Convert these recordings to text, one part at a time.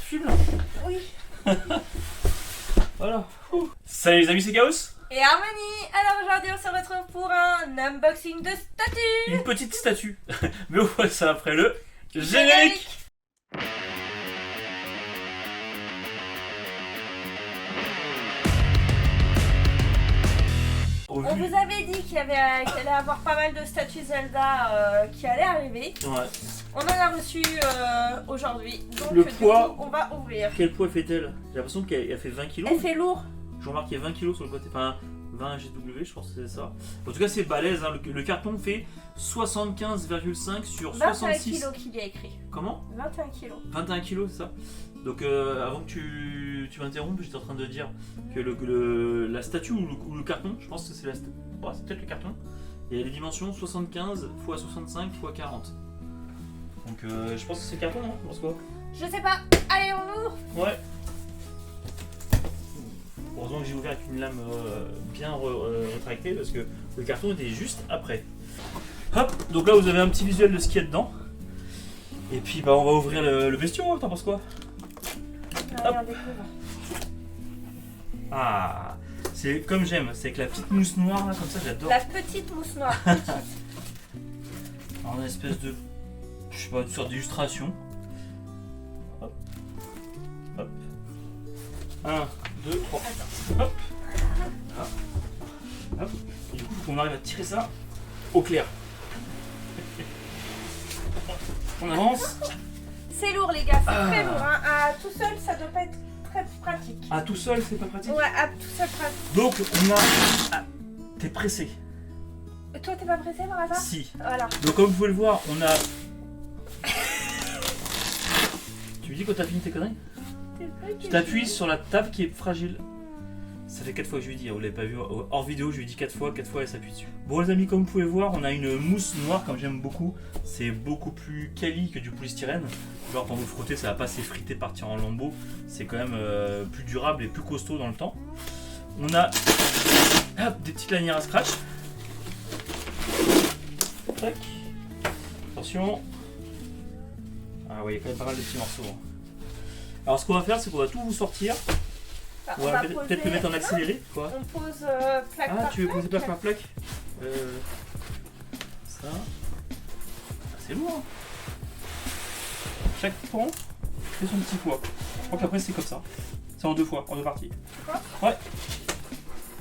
filmes là. Oui. Voilà. Salut les amis, c'est Chaos. Et Harmonie. Alors aujourd'hui on se retrouve pour un unboxing de statue. Une petite statue. Mais on voit ça après le générique. On vous avait dit qu'il allait avoir pas mal de statues Zelda qui allaient arriver. Ouais. On en a reçu aujourd'hui. Donc Le du poids. coup, on va ouvrir. Quel poids fait-elle? J'ai l'impression qu'elle fait 20 kg. Elle fait lourd. Je remarque qu'il y a 20 kg sur le côté. Enfin, 20 GW, je pense que c'est ça. En tout cas, c'est balèze. Hein. Le carton fait 75,5 sur 21 66. kilos qu'il y a écrit. Comment? 21 kilos. 21 kg, c'est ça. Donc avant que tu m'interrompes, j'étais en train de dire que la statue ou le carton, je pense que c'est c'est peut-être le carton, il y a les dimensions 75 x 65 x 40. Donc je pense que c'est le carton, non? Je pense quoi? Je sais pas. Allez, on ouvre. Ouais. Heureusement que j'ai ouvert avec une lame bien rétractée parce que le carton était juste après. Hop, donc là vous avez un petit visuel de ce qu'il y a dedans. Et puis bah on va ouvrir le bestiau, hein, t'en penses quoi? Allez, on découvre. Ah, c'est comme j'aime, c'est avec la petite mousse noire là, comme ça j'adore. La petite mousse noire. Petite. Alors, une espèce de, je sais pas, une sorte d'illustration. Hop, hop. 1, 2, 3. Hop. Voilà. Hop. Et du coup, faut qu'on arrive à tirer ça au clair. On avance. C'est lourd les gars, c'est très lourd. Hein. À tout seul, ça doit pas être très pratique. Ah, tout seul, c'est pas pratique. Ouais, à tout seul pratique. Donc, on a. Ah, t'es pressé. Toi, t'es pas pressé par hasard? Si. Voilà. Donc, comme vous pouvez le voir, on a. Tu me dis quand t'as fini tes conneries? Tu t'appuies sur la table qui est fragile. Ça fait 4 fois que je lui dis, vous l'avez pas vu hors vidéo, je lui dis 4 fois elle s'appuie dessus. Bon les amis, comme vous pouvez voir, on a une mousse noire comme j'aime beaucoup. C'est beaucoup plus quali que du polystyrène. Genre quand vous frottez, ça va pas s'effriter, partir en lambeaux. C'est quand même plus durable et plus costaud dans le temps. On a des petites lanières à scratch. Tac. Attention. Ah ouais, il y a quand même pas mal de petits morceaux. Hein. Alors ce qu'on va faire, c'est qu'on va tout vous sortir. On Ouais, va peut-être le mettre en accéléré, quoi. On pose plaque Ah, par tu veux poser plaque. plaque par plaque? Ça. Ah, c'est lourd. Hein. Chaque pont fait son petit poids. Je crois qu'après c'est comme ça. C'est en deux fois, en deux parties. Quoi? Ouais.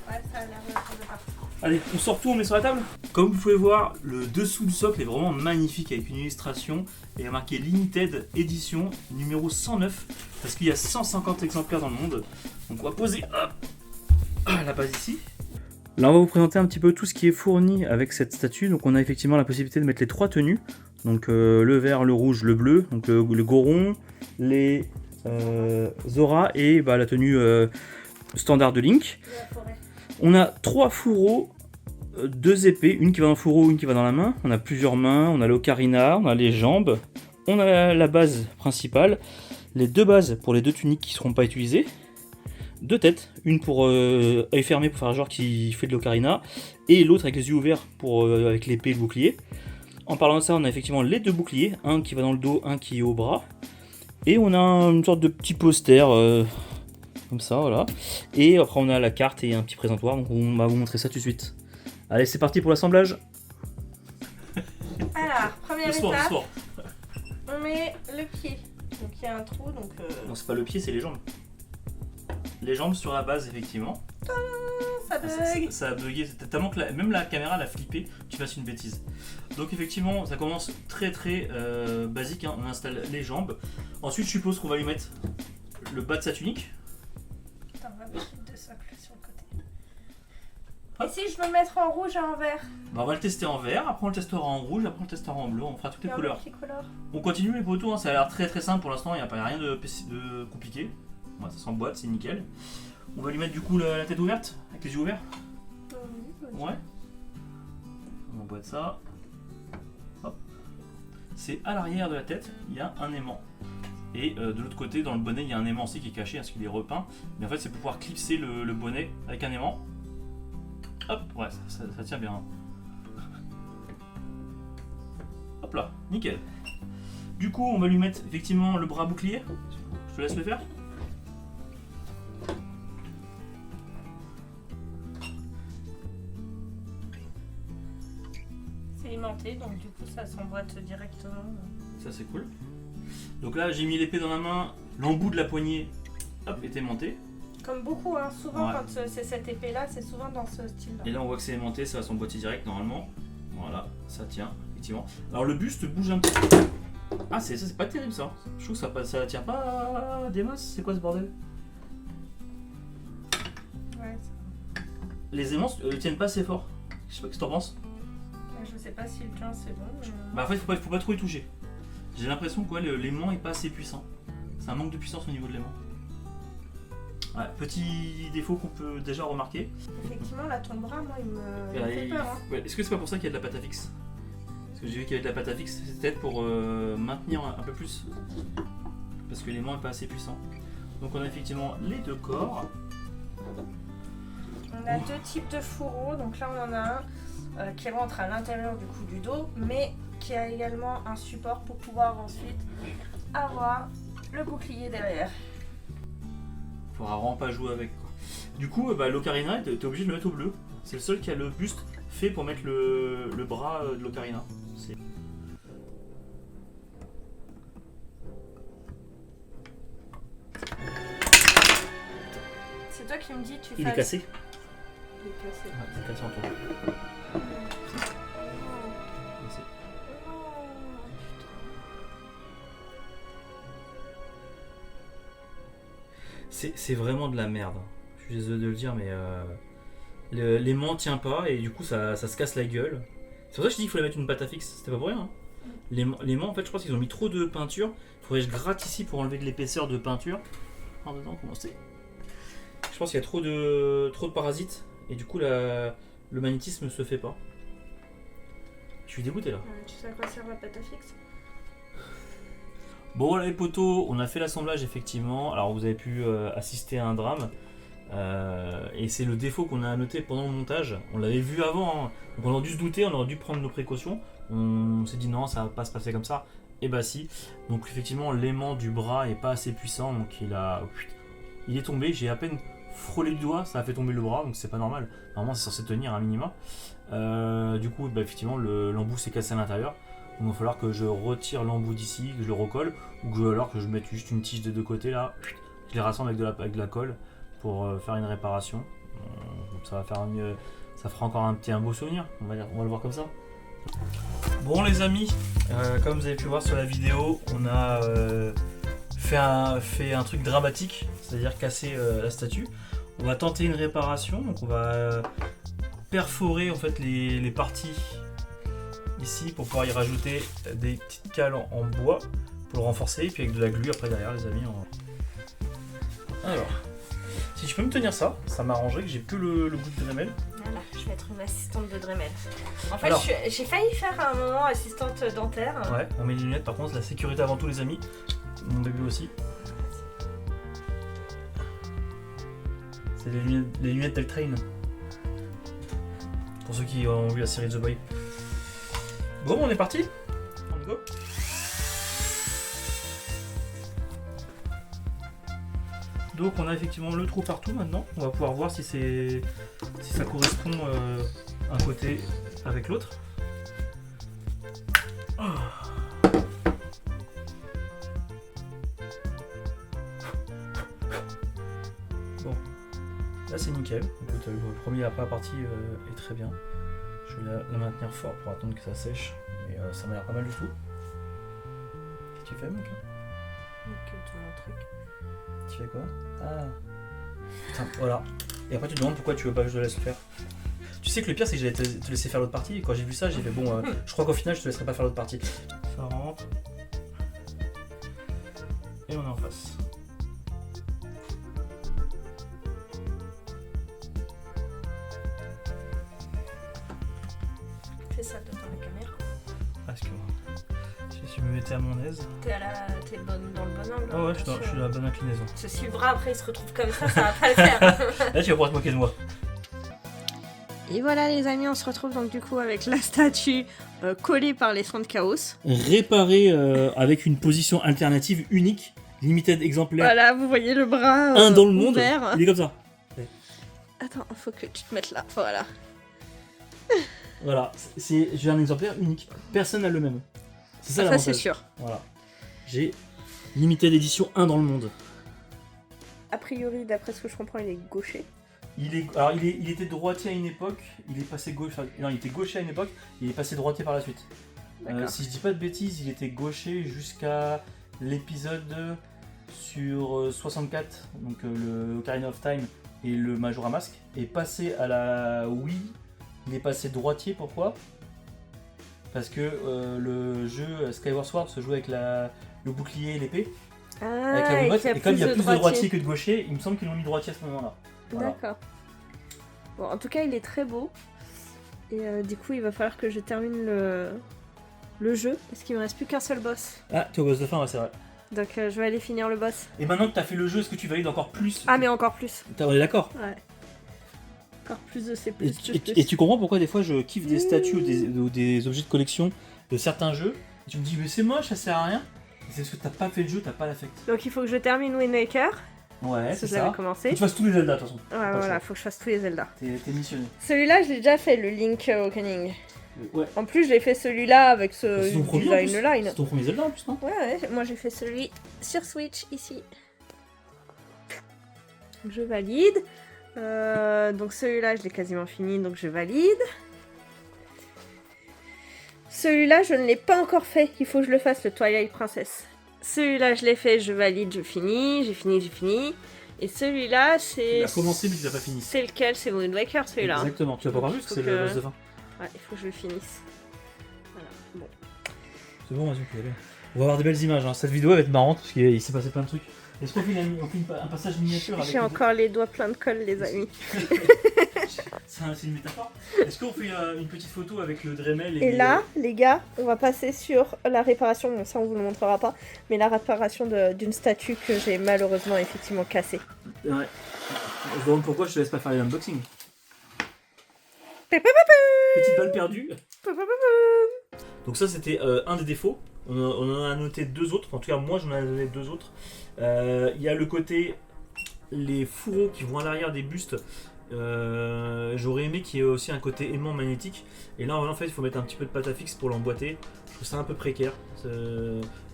Ouais, ça a l'air de partir. Allez, on sort tout, on met sur la table. Comme vous pouvez voir, le dessous du socle est vraiment magnifique avec une illustration et il y a marqué Limited Edition numéro 109 parce qu'il y a 150 exemplaires dans le monde. Donc on va poser hop, la base ici. Là on va vous présenter un petit peu tout ce qui est fourni avec cette statue. Donc on a effectivement la possibilité de mettre les trois tenues. Donc le vert, le rouge, le bleu. Donc le Goron, les Zora et la tenue standard de Link. On a 3 fourreaux, 2 épées, une qui va dans le fourreau, une qui va dans la main. On a plusieurs mains, on a l'ocarina, on a les jambes, on a la base principale, les 2 bases pour les 2 tuniques qui ne seront pas utilisées, 2 têtes, une pour œil fermé pour faire genre qui fait de l'ocarina, et l'autre avec les yeux ouverts pour avec l'épée et le bouclier. En parlant de ça, on a effectivement les 2 boucliers, un qui va dans le dos, un qui est au bras, et on a une sorte de petit poster. Comme ça, voilà. Et après, on a la carte et un petit présentoir. Donc, on va vous montrer ça tout de suite. Allez, c'est parti pour l'assemblage. Alors, première étape, Sport. on met le pied. Donc il y a un trou, donc... Non, c'est pas le pied, c'est les jambes. Les jambes sur la base, effectivement. ça bug. Ça a bugué. C'était tellement que même la caméra l'a flippé. Tu fasses une bêtise. Donc, effectivement, ça commence très basique. Hein. On installe les jambes. Ensuite, je suppose qu'on va lui mettre le bas de sa tunique. Attends, on va mettre les 2 socles sur le côté. Et si je veux mettre en rouge et en vert? Bah, on va le tester en vert, après on le testera en rouge, après on le testera en bleu, on fera toutes les couleurs. On continue les poteaux, hein, ça a l'air très simple pour l'instant, il n'y a rien de compliqué. Ouais, ça s'emboîte, c'est nickel. On va lui mettre du coup la tête ouverte, avec les yeux ouverts. Ouais. On emboîte ça. Hop. C'est à l'arrière de la tête, il y a un aimant. Et de l'autre côté, dans le bonnet, il y a un aimant aussi qui est caché, parce qu'il est repeint. Mais en fait, c'est pour pouvoir clipser le bonnet avec un aimant. Hop, ouais, ça tient bien. Hop là, nickel. Du coup, on va lui mettre effectivement le bras bouclier. Je Je te laisse le faire. C'est aimanté, donc du coup ça s'emboîte directement. Ça c'est cool. Donc là j'ai mis l'épée dans la main, l'embout de la poignée hop, est aimanté. Comme beaucoup, hein. Souvent Ouais. quand c'est cette épée là, c'est souvent dans ce style là. Et là on voit que c'est aimanté, ça va s'emboîter direct normalement. Voilà, ça tient, effectivement. Alors le buste bouge un peu. Ah ça c'est pas terrible ça. Je trouve que ça tient pas des masses, c'est quoi ce bordel? Ouais, Les aimants tiennent pas assez fort. Je sais pas, qu'est-ce que t'en penses? je sais pas si le tien c'est bon. Mais... Bah en fait faut pas trop y toucher. J'ai l'impression que l'aimant est pas assez puissant. C'est un manque de puissance au niveau de l'aimant. Ouais, petit défaut qu'on peut déjà remarquer. Effectivement, là ton bras, moi il me fait peur. Hein. Ouais, est-ce que c'est pas pour ça qu'il y a de la pâte à fixe? Parce que j'ai vu qu'il y avait de la pâte à fixe, c'est peut-être pour maintenir un peu plus. Parce que l'aimant est pas assez puissant. Donc on a effectivement les deux corps. On a deux types de fourreaux, donc là on en a un qui rentre à l'intérieur du cou du dos, mais qui a également un support pour pouvoir ensuite avoir le bouclier derrière. Faudra vraiment pas jouer avec quoi. Du coup, l'ocarina, t'es obligé de le mettre au bleu. C'est le seul qui a le buste fait pour mettre le bras de l'ocarina. C'est toi qui me dis tu Il est cassé. Il est cassé. Ouais, il est cassé en tour. Merci. C'est vraiment de la merde. Je suis désolé de le dire, mais l'aimant tient pas et du coup ça se casse la gueule. C'est pour ça que je dis qu'il fallait mettre une pâte à fixe, c'était pas pour rien. Hein. L'aimant, en fait, je pense qu'ils ont mis trop de peinture. Il faudrait que je gratte ici pour enlever de l'épaisseur de peinture. En dedans, comment c'est? Je pense qu'il y a trop de parasites et du coup le magnétisme se fait pas. Je suis dégoûté là. Tu sais à quoi sert la pâte à fixe? Bon voilà les potos, on a fait l'assemblage effectivement. Alors vous avez pu assister à un drame. Et c'est le défaut qu'on a noté pendant le montage. On l'avait vu avant, hein. Donc on aurait dû se douter, on aurait dû prendre nos précautions. On s'est dit non, ça va pas se passer comme ça. Et bah si. Donc effectivement l'aimant du bras est pas assez puissant, donc il est tombé. J'ai à peine frôlé du doigt, ça a fait tomber le bras, donc c'est pas normal. Normalement c'est censé tenir un minima. Du coup effectivement l'embout s'est cassé à l'intérieur. Donc il va falloir que je retire l'embout d'ici, que je le recolle, ou alors que je mette juste une tige des deux côtés là, je les rassemble avec de la colle pour faire une réparation. Ça va faire ça fera encore un beau souvenir, on va le voir comme ça. Bon les amis, comme vous avez pu voir sur la vidéo, on a fait un truc dramatique, c'est-à-dire casser la statue. On va tenter une réparation, donc on va perforer en fait les parties ici pour pouvoir y rajouter des petites cales en bois pour le renforcer, et puis avec de la glu après derrière les amis. Alors, si je peux me tenir ça m'arrangerait que j'ai plus le bout de Dremel. Voilà, je vais être une assistante de Dremel. En fait, j'ai failli faire à un moment assistante dentaire. Ouais, on met les lunettes par contre, la sécurité avant tout les amis. Mon bébé aussi. C'est les lunettes d'Eltrain. Pour ceux qui ont vu la série The Boy. Bon, on est parti. On go. Donc on a effectivement le trou partout maintenant. On va pouvoir voir si ça correspond un côté avec l'autre. Oh. Bon, là c'est nickel. Écoute, le premier la première partie est très bien. Je vais la maintenir fort pour attendre que ça sèche. Mais ça m'a l'air pas mal du tout. Qu'est-ce que tu fais, mec? Tu fais quoi? Ah. Putain, voilà. Et après tu te demandes pourquoi tu veux pas que je te laisse le faire. Tu sais que le pire c'est que j'allais te laisser faire l'autre partie. Et quand j'ai vu ça, j'ai fait bon, je crois qu'au final je te laisserai pas faire l'autre partie. Ça rentre. Et on est en face. Fais ça devant la caméra. Parce que si je me mettais à mon aise. T'es dans le bon angle. Oh ouais, je suis dans la bonne inclinaison. Si le bras après il se retrouve comme ça va pas le faire. Là tu vas pouvoir te moquer de moi. Et voilà les amis, on se retrouve donc du coup avec la statue collée par les sons de chaos. Réparée avec une position alternative unique. limited exemplaire, Voilà, vous voyez le bras un dans le monde, ouvert. il est comme ça. Attends, faut que tu te mettes là. Voilà. Voilà, j'ai un exemplaire unique. Personne n'a le même. C'est ça Ça l'avantage. c'est sûr. Voilà. J'ai limited édition 1 dans le monde. A priori, d'après ce que je comprends, il est gaucher. Il était droitier à une époque, il est passé gauche. Non, il était gaucher à une époque, il est passé droitier par la suite. Si je dis pas de bêtises, il était gaucher jusqu'à l'épisode sur 64, donc le Ocarina of Time et le Majora Mask. Et passé à la Wii, il est passé droitier. Pourquoi? Parce que le jeu Skyward Sword se joue avec le bouclier et l'épée, avec la Wiimote, et comme il y a plus de droitier que de gaucher, il me semble qu'ils l'ont mis droitier à ce moment-là. Voilà. D'accord. Bon, en tout cas, il est très beau. Et du coup, il va falloir que je termine le jeu, parce qu'il me reste plus qu'un seul boss. Ah, t'es au boss de fin, ouais, c'est vrai. Donc je vais aller finir le boss. Et maintenant que t'as fait le jeu, est-ce que tu valides encore plus? Ah, mais encore plus. On est d'accord. Ouais. Encore plus de C++. Et tu comprends pourquoi des fois je kiffe des statues ou des objets de collection de certains jeux, et tu me dis mais c'est moche, ça sert à rien. C'est parce que t'as pas fait le jeu, t'as pas l'affect. Donc il faut que je termine Wind Waker. Ouais, Parce c'est que ça. j'avais commencé. Faut que tu fasses tous les Zelda de toute façon. Ouais, voilà, faut que je fasse tous les Zelda. T'es missionné. Celui-là, je l'ai déjà fait, le Link Awakening. Ouais. En plus, j'ai fait celui-là avec ce C'est ton premier en plus. design line. C'est ton premier Zelda en plus, non? Ouais, moi j'ai fait celui sur Switch ici. Je valide. Donc celui-là, je l'ai quasiment fini, donc je valide. Celui-là, je ne l'ai pas encore fait. Il faut que je le fasse, le Twilight Princess. Celui-là, je l'ai fait, je valide, je finis. J'ai fini. Et celui-là, c'est... Tu as commencé mais tu l'as pas fini. C'est lequel? C'est Wind Waker, celui-là. Exactement, tu l'as pas encore vu parce que c'est le boss de fin. Ouais, il faut que je le finisse. Voilà, bon. C'est bon, vas-y, on peut y aller. On va avoir des belles images, hein. Cette vidéo va être marrante parce qu'il s'est passé plein de trucs. Est-ce qu'on fait un passage miniature avec... J'ai encore les doigts pleins de colle, les amis. C'est une métaphore. Est-ce qu'on fait une petite photo avec le Dremel et là, les gars, on va passer sur la réparation, bon, ça on vous le montrera pas, mais la réparation d'une statue que j'ai malheureusement effectivement cassée. Ouais. Je me demande pourquoi je te laisse pas faire l'unboxing. Petite balle perdue. Donc ça c'était un des défauts. On en a noté deux autres, en tout cas moi j'en ai donné deux autres. Il y a le côté, les fourreaux qui vont à l'arrière des bustes. J'aurais aimé qu'il y ait aussi un côté aimant magnétique. Et là en fait il faut mettre un petit peu de pâte à fixe pour l'emboîter. Je trouve ça un peu précaire.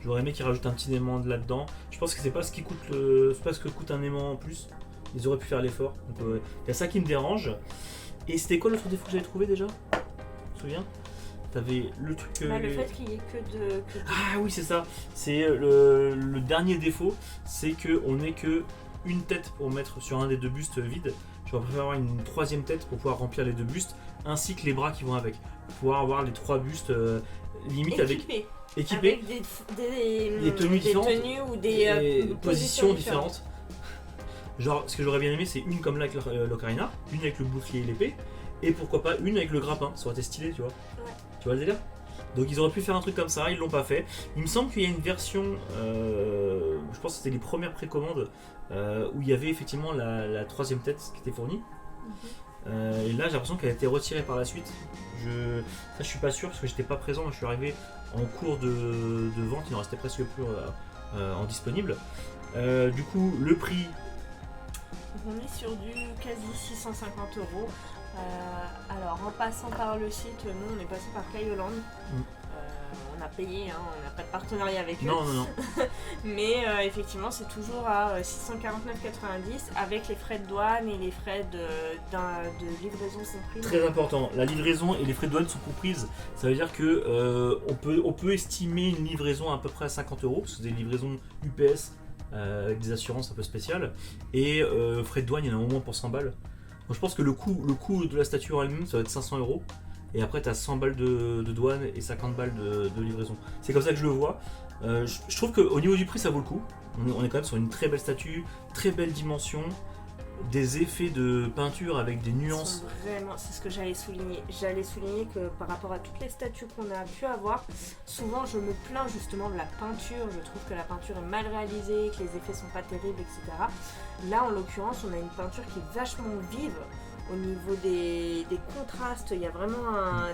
J'aurais aimé qu'ils rajoutent un petit aimant là-dedans. Je pense que c'est pas ce qui coûte c'est pas ce que coûte un aimant en plus. Ils auraient pu faire l'effort. Donc il y a ça qui me dérange. Et c'était quoi l'autre défaut que j'avais trouvé déjà? Tu te souviens? T'avais le truc. Le fait qu'il y ait que de... Ah oui, c'est ça. C'est le dernier défaut, c'est qu'on n'ait que une tête pour mettre sur un des deux bustes vides. Je préfère avoir une troisième tête pour pouvoir remplir les deux bustes, ainsi que les bras qui vont avec. Pour pouvoir avoir les trois bustes limite équipés. Avec des tenues différentes ou des positions différentes. Genre, ce que j'aurais bien aimé, c'est une comme là avec l'ocarina, une avec le bouclier et l'épée, et pourquoi pas une avec le grappin. Ça aurait été stylé, tu vois. Ouais. Tu vois le délire? Donc ils auraient pu faire un truc comme ça, ils l'ont pas fait. Il me semble qu'il y a une version, je pense que c'était les premières précommandes, où il y avait effectivement la troisième tête qui était fournie. Et là j'ai l'impression qu'elle a été retirée par la suite. Ça je suis pas sûr parce que j'étais pas présent, je suis arrivé en cours de vente, il en restait presque plus en disponible. Du coup le prix... On est sur du quasi 650 €. Alors en passant par le site, nous on est passé par Kaioland. On a payé, hein, on n'a pas de partenariat avec eux. Non. Mais effectivement c'est toujours à 649,90 avec les frais de douane et les frais de livraison compris. Très important, la livraison et les frais de douane sont comprises. Ça veut dire que on peut estimer une livraison à peu près à 50 €, parce que c'est des livraisons UPS avec des assurances un peu spéciales. Et frais de douane, il y en a au moins pour 100 balles. Donc je pense que le coût de la statue en elle-même ça va être 500 €. Et après tu as 100 balles de douane et 50 balles de livraison. C'est comme ça que je le vois. Je trouve qu'au niveau du prix ça vaut le coup. On est quand même sur une très belle statue, très belle dimension, des effets de peinture avec des nuances. Vraiment, c'est ce que j'allais souligner. J'allais souligner que par rapport à toutes les statues qu'on a pu avoir, souvent je me plains justement de la peinture. Je trouve que la peinture est mal réalisée, que les effets sont pas terribles, etc. Là en l'occurrence on a une peinture qui est vachement vive. Au niveau des contrastes, il y a vraiment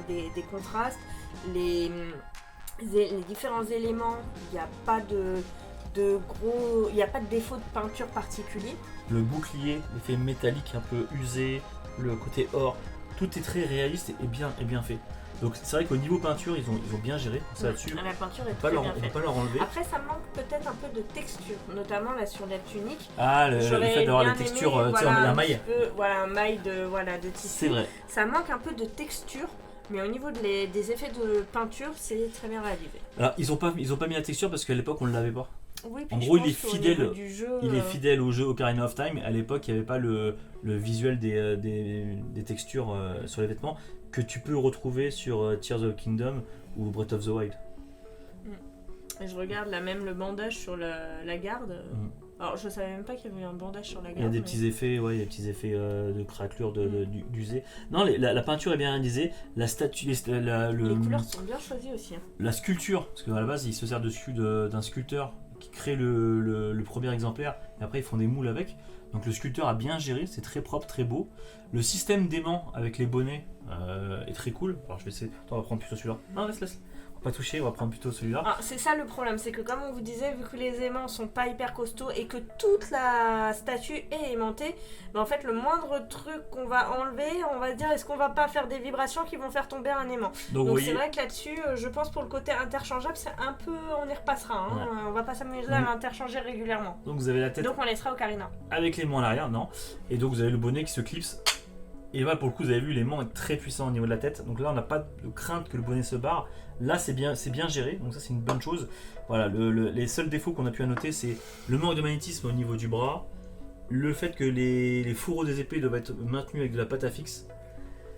des contrastes. Les différents éléments, il n'y a pas de il n'y a pas de défaut de peinture particulier. Le bouclier, l'effet métallique un peu usé, le côté or, tout est très réaliste et bien fait. Donc c'est vrai qu'au niveau peinture, ils ont bien géré ça là-dessus. La peinture est On très bien ne peut faite. pas leur enlever. Après, ça manque peut-être un peu de texture, notamment là sur la tunique. Ah, le J'aurais fait d'avoir bien la texture, aimé, tu sais, un maille. Voilà, un maille de tissu. C'est vrai. Ça manque un peu de texture, mais au niveau des effets de peinture, c'est très bien réalisé. Alors ils ont pas mis la texture parce qu'à l'époque on ne l'avait pas. Oui, puis En je gros, pense il est qu'au fidèle. niveau du jeu, Il est fidèle au jeu Ocarina of Time. À l'époque, il n'y avait pas le visuel des textures sur les vêtements que tu peux retrouver sur Tears of the Kingdom ou Breath of the Wild. Et je regarde là même le bandage sur la garde. Alors je savais même pas qu'il y avait un bandage sur la garde. Il y a des petits effets, ouais, il y a des petits effets de craquelure, d'usé. Non, la peinture est bien réalisée. La statue, Les couleurs sont bien choisies aussi. Hein. la sculpture, parce qu'à la base, il se sert d'un sculpteur qui crée le premier exemplaire, et après ils font des moules avec. Donc le sculpteur a bien géré, c'est très propre, très beau. Le système d'aimant avec les bonnets est très cool. Alors je vais essayer. Attends, on va prendre plutôt celui-là. Non, laisse. On va pas toucher, on va prendre plutôt celui-là. Ah, c'est ça le problème, c'est que comme on vous disait, vu que les aimants sont pas hyper costauds et que toute la statue est aimantée, ben en fait le moindre truc qu'on va enlever, on va se dire est-ce qu'on va pas faire des vibrations qui vont faire tomber un aimant. Donc Donc c'est vrai que là-dessus, je pense pour le côté interchangeable, c'est un peu, on y repassera. Hein. Ouais. On va pas s'amuser à l'interchanger régulièrement. Donc vous avez la tête Donc on laissera Ocarina. avec l'aimant à l'arrière, non. Et donc vous avez le bonnet qui se clipse. Et voilà, pour le coup, vous avez vu, l'aimant est très puissant au niveau de la tête. Donc là, on n'a pas de crainte que le bonnet se barre. Là, c'est bien géré. Donc ça, c'est une bonne chose. Voilà, les seuls défauts qu'on a pu noter, c'est le manque de magnétisme au niveau du bras. Le fait que les fourreaux des épées doivent être maintenus avec de la pâte à fixe.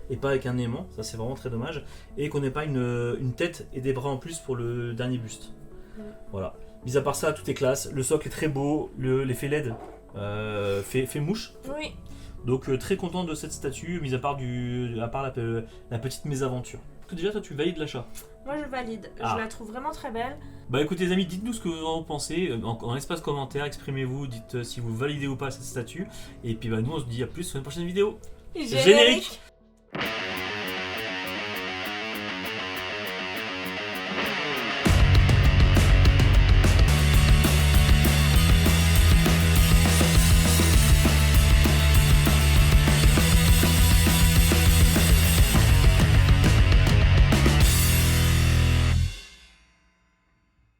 Et pas avec un aimant. Ça, c'est vraiment très dommage. Et qu'on n'ait pas une tête et des bras en plus pour le dernier buste. Voilà. Mis à part ça, tout est classe. Le socle est très beau. L'effet LED fait mouche. Oui. Donc très content de cette statue, mis à part la petite mésaventure. Déjà, toi, tu valides l'achat? Moi je valide, Ah. je la trouve vraiment très belle. Bah écoutez les amis, dites-nous ce que vous en pensez, en espace commentaire, exprimez-vous, dites si vous validez ou pas cette statue. Et puis bah nous on se dit à plus sur une prochaine vidéo. Générique.